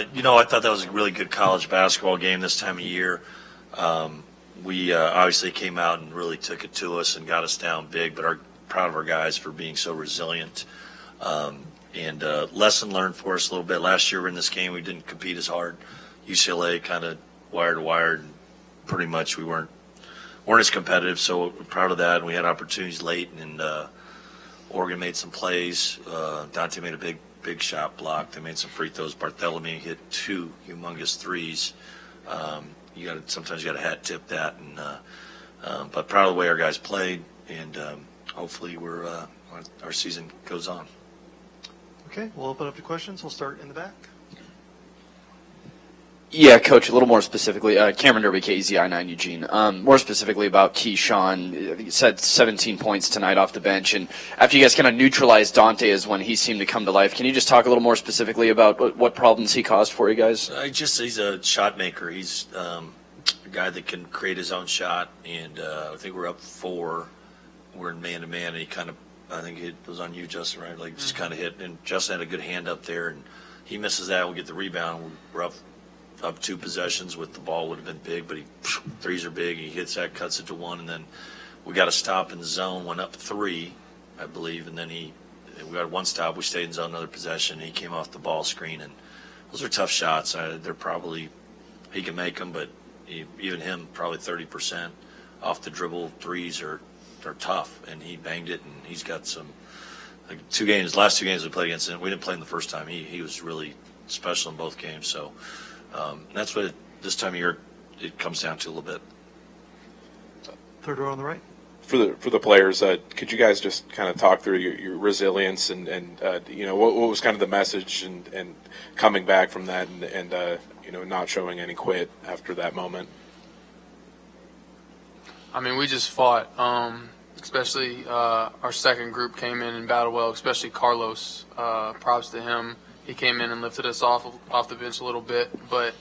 I thought that was a really good college basketball game this time of year. We obviously came out and really took it to us and got us down big, but proud of our guys for being so resilient. And lesson learned for us a little bit. Last year in this game, we didn't compete as hard. UCLA kind of wire to wire, and pretty much we weren't as competitive. So we're proud of that. And we had opportunities late, and Oregon made some plays. Dante made a big shot block. They made some free throws. Bartholomew hit 2 humongous threes. Sometimes you got to hat tip that, and but proud of the way our guys played, and hopefully our season goes on. Okay, we'll open up to questions. We'll start in the back. Yeah, Coach, a little more specifically, Cameron Derby, KZI9 Eugene. More specifically about Keyshawn. I think you said 17 points tonight off the bench, and after you guys kind of neutralized Dante is when he seemed to come to life. Can you just talk a little more specifically about what problems he caused for you guys? He's a shot maker. He's a guy that can create his own shot, and I think we're up 4. We're in man-to-man, and I think it was on you, Justin, right? Like, just kind of hit, and Justin had a good hand up there, and he misses that. We get the rebound. We're up 2 possessions with the ball would have been big, but threes are big. He hits that, cuts it to 1, and then we got a stop in the zone, went up 3, I believe, and then we got 1 stop. We stayed in zone, another possession, and he came off the ball screen, and those are tough shots. They're probably he can make them, but even him probably 30% off the dribble threes are tough, and he banged it, and he's got some last 2 games we played against him. We didn't play him the first time. He was really special in both games, so that's what this time of year it comes down to a little bit. Third row on the right. For the players, could you guys just kind of talk through your resilience and what was kind of the message and coming back from that and not showing any quit after that moment? I mean, we just fought. Especially our second group came in and battled well, especially Carlos. Props to him. He came in and lifted us off the bench a little bit. But,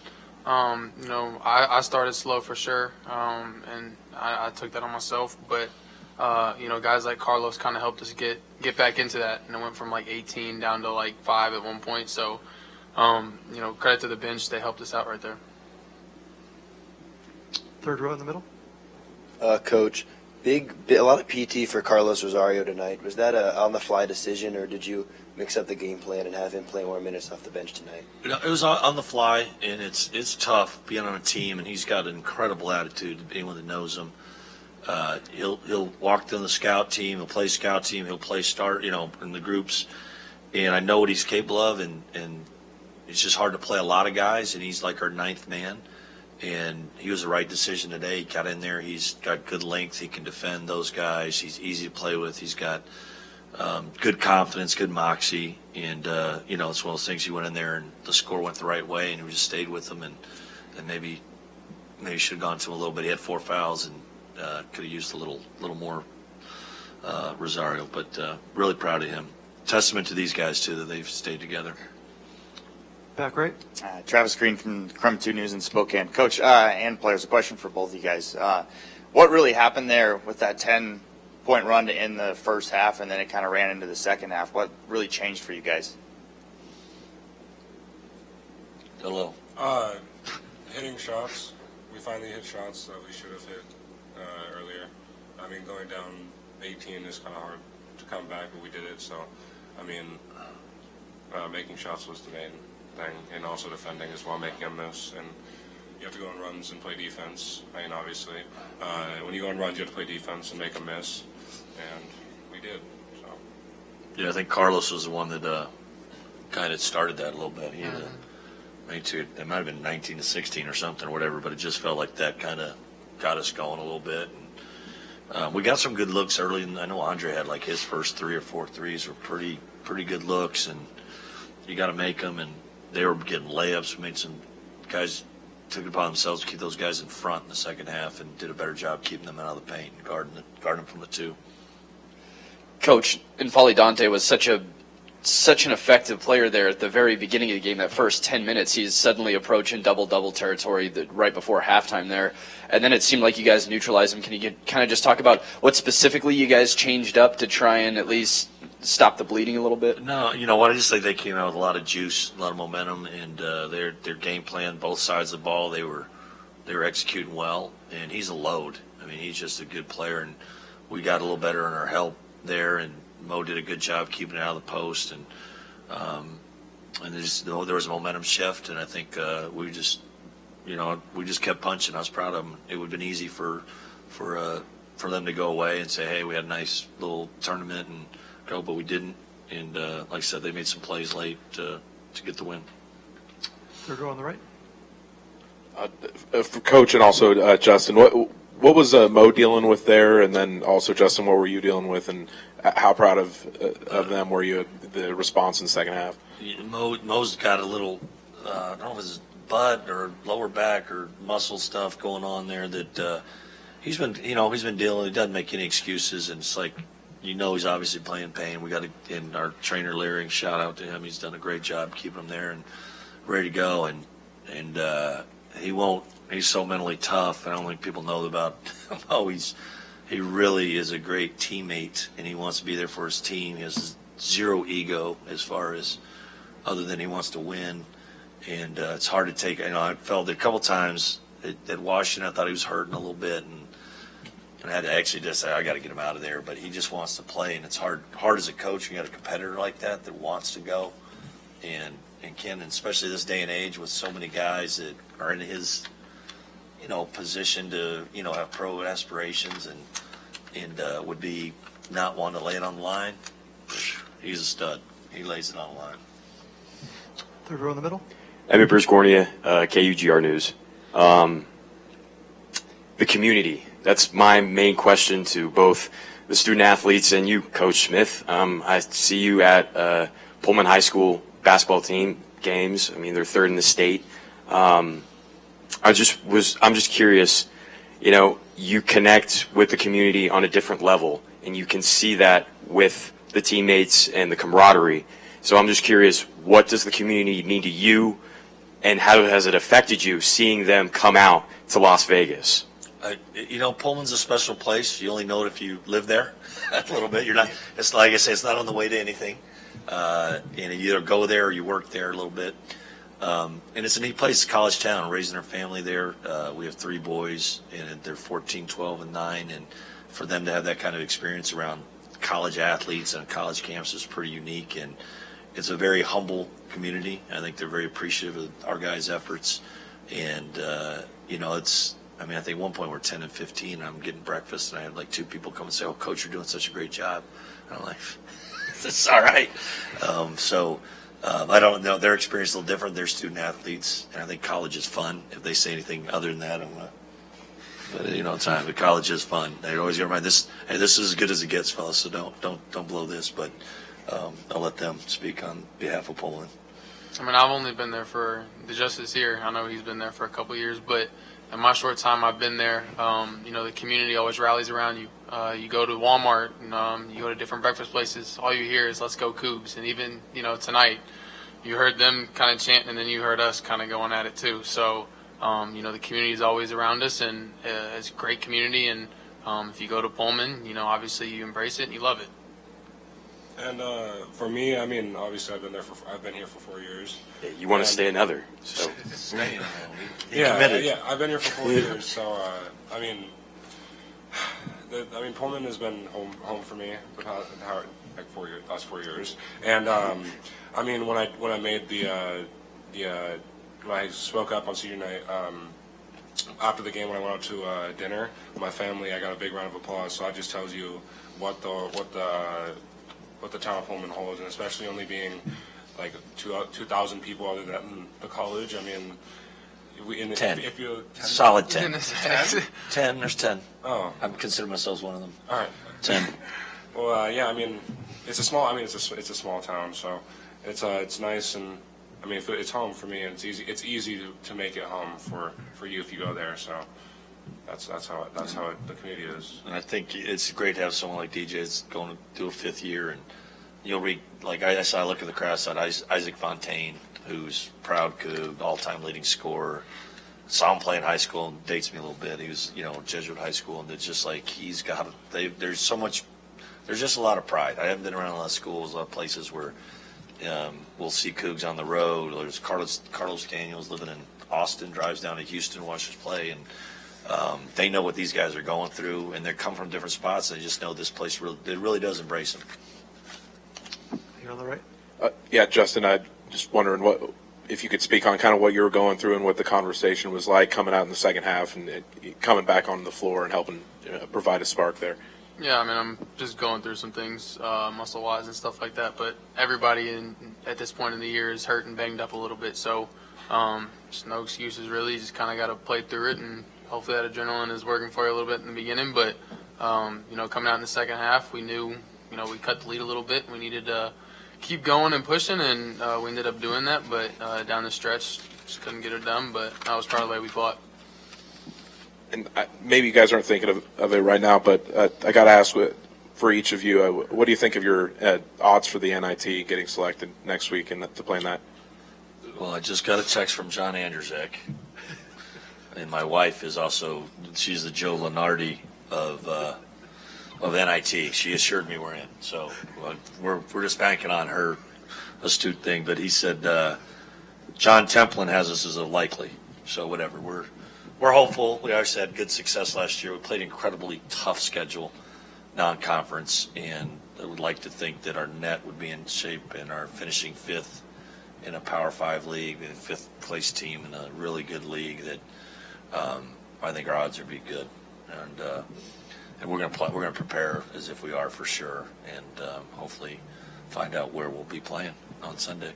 I started slow for sure, and I took that on myself. But, guys like Carlos kind of helped us get back into that. And it went from 18 down to 5 at one point. So, credit to the bench. They helped us out right there. Third row in the middle. Coach, a lot of PT for Carlos Rosario tonight. Was that a on-the-fly decision, or did you mix up the game plan and have him play more minutes off the bench tonight? It was on the fly, and it's tough being on a team, and he's got an incredible attitude. Anyone that knows him, he'll walk in the scout team, he'll play scout team, he'll play start, in the groups, and I know what he's capable of, and it's just hard to play a lot of guys, and he's like our 9th man. And he was the right decision today. He got in there. He's got good length. He can defend those guys. He's easy to play with. He's got good confidence, good moxie. And, it's one of those things. He went in there and the score went the right way, and we just stayed with him. And maybe should have gone to him a little bit. He had 4 fouls and could have used a little more Rosario. But really proud of him. Testament to these guys, too, that they've stayed together. Back right. Travis Green from Crum 2 News in Spokane. Coach and players, a question for both of you guys. What really happened there with that 10-point run to end the first half, and then it kind of ran into the second half? What really changed for you guys? Hello. Hitting shots. We finally hit shots that we should have hit earlier. I mean, going down 18 is kind of hard to come back, but we did it. So, making shots was the main thing, and also defending as well, making them miss. And you have to go on runs and play defense. Obviously, when you go on runs, you have to play defense and make them miss, and we did. So. Yeah, I think Carlos was the one that kind of started that a little bit. He had it might have been 19 to 16 or something or whatever, but it just felt like that kind of got us going a little bit. And, we got some good looks early, and I know Andre had his first 3 or 4 threes were pretty good looks, and you got to make them, and they were getting layups. We made some guys took it upon themselves to keep those guys in front in the second half and did a better job keeping them out of the paint and guarding them from the 2. Coach, N'Faly Dante was such an effective player there at the very beginning of the game. That first 10 minutes, he's suddenly approaching double-double territory right before halftime there. And then it seemed like you guys neutralized him. Can you kind of just talk about what specifically you guys changed up to try and at least stop the bleeding a little bit? No, you know what? I just think they came out with a lot of juice, a lot of momentum, and their game plan, both sides of the ball, they were executing well. And he's a load. I mean, he's just a good player, and we got a little better in our help there. And Mo did a good job keeping it out of the post, and there was a momentum shift. And I think we just kept punching. I was proud of them. It would have been easy for them to go away and say, hey, we had a nice little tournament and go, but we didn't. And like I said, they made some plays late to get the win. Third row on the right. For Coach and also Justin, what was Mo dealing with there, and then also Justin, what were you dealing with, and how proud of them were you at the response in the second half? Mo's got a little, I don't know if it's butt or lower back or muscle stuff going on there that he's been dealing. He doesn't make any excuses, and it's like, he's obviously playing pain. We got to, and our trainer Larry, shout out to him. He's done a great job keeping him there and ready to go, and he won't. He's so mentally tough. I don't think people know about Mo. He really is a great teammate, and he wants to be there for his team. He has zero ego as far as other than he wants to win, and it's hard to take. I felt it a couple times at Washington. I thought he was hurting a little bit, and I had to actually just say, I got to get him out of there. But he just wants to play, and it's hard as a coach. You got a competitor like that wants to go, and can, and especially this day and age with so many guys that are in his, position to, have pro aspirations and would be not want to lay it on the line. He's a stud. He lays it on the line. Third row in the middle. Emmett Briscornia, KUGR News. The community. That's my main question to both the student athletes and you, Coach Smith. I see you at Pullman High School basketball team games. I mean, they're third in the state. I'm just curious, you connect with the community on a different level, and you can see that with the teammates and the camaraderie. So I'm just curious, what does the community mean to you, and how has it affected you seeing them come out to Las Vegas? Pullman's a special place. You only know it if you live there a little bit. You're not. It's like I say, it's not on the way to anything. And you either go there or you work there a little bit. And it's a neat place, college town, raising our family there. We have 3 boys, and they're 14, 12, and 9. And for them to have that kind of experience around college athletes and college camps is pretty unique. And it's a very humble community. I think they're very appreciative of our guys' efforts. And, I think at one point we're 10 and 15, and I'm getting breakfast, and I had like 2 people come and say, "Oh, Coach, you're doing such a great job." And I'm like, "It's all right." I don't know. Their experience is a little different. They're student athletes, and I think college is fun. If they say anything other than that, I'm not. But it's time. The college is fun. They always get reminded this. Hey, this is as good as it gets, fellas. So don't blow this. But I'll let them speak on behalf of Poland. I've only been there for the Justice here. I know he's been there for a couple of years, but in my short time I've been there, the community always rallies around you. You go to Walmart and you go to different breakfast places. All you hear is "Let's go Cougs," and even tonight you heard them kind of chanting, and then you heard us kind of going at it too. So the community is always around us, and it's a great community. And if you go to Pullman, obviously you embrace it and you love it. And for me, obviously I've been here for 4 years. Yeah, you want to stay another, so. Yeah, I've been here for 4 years. So Pullman has been home for me the last 4 years. And when I made when I spoke up on senior night after the game, when I went out to dinner with my family, I got a big round of applause. So that just tells you what the town of Pullman holds, and especially only being like 2,000 people other than the college. 10. If you Solid 10. 10? 10. There's 10. Oh, I consider myself one of them. all right. 10. Well, it's a small. It's a small town, so it's nice, and it's home for me, and it's easy to make it home for you if you go there. So that's how the community is. And I think it's great to have someone like DJ that's going to do a 5th year, and you'll read, like I saw, I look at the crowd side, Isaac Fontaine, who's proud Coug, all-time leading scorer. Saw him play in high school, and dates me a little bit. He was, Jesuit high school, and it's just like there's so much there's just a lot of pride. I haven't been around a lot of schools, a lot of places where we'll see Cougs on the road. There's Carlos Daniels living in Austin, drives down to Houston, watches play, and they know what these guys are going through, and they come from different spots. They just know this place really does embrace them. Here on the right. Yeah, Justin, I just wondering if you could speak on kind of what you were going through and what the conversation was like coming out in the second half and coming back on the floor and helping provide a spark there. Yeah, I mean, I'm just going through some things muscle-wise and stuff like that, but everybody at this point in the year is hurt and banged up a little bit, so just no excuses really. You just kind of got to play through it, and hopefully that adrenaline is working for you a little bit in the beginning, but coming out in the second half, we knew we cut the lead a little bit. We needed to keep going and pushing, and we ended up doing that, but down the stretch just couldn't get it done, but that was part of the way we fought. And maybe you guys aren't thinking of it right now, but I got to ask for each of you, what do you think of your odds for the NIT getting selected next week and to play in that? Well, I just got a text from John Andrzejczyk, and my wife is also, she's the Joe Lenardi of NIT. She assured me we're in, so we're just banking on her astute thing. But he said John Templin has us as a likely, so whatever. We're hopeful. We actually had good success last year. We played an incredibly tough schedule, non-conference, and I would like to think that our net would be in shape and our finishing fifth in a Power 5 league, being a fifth-place team in a really good league that I think our odds would be good. And we're going to prepare as if we are for sure, and hopefully find out where we'll be playing on Sunday.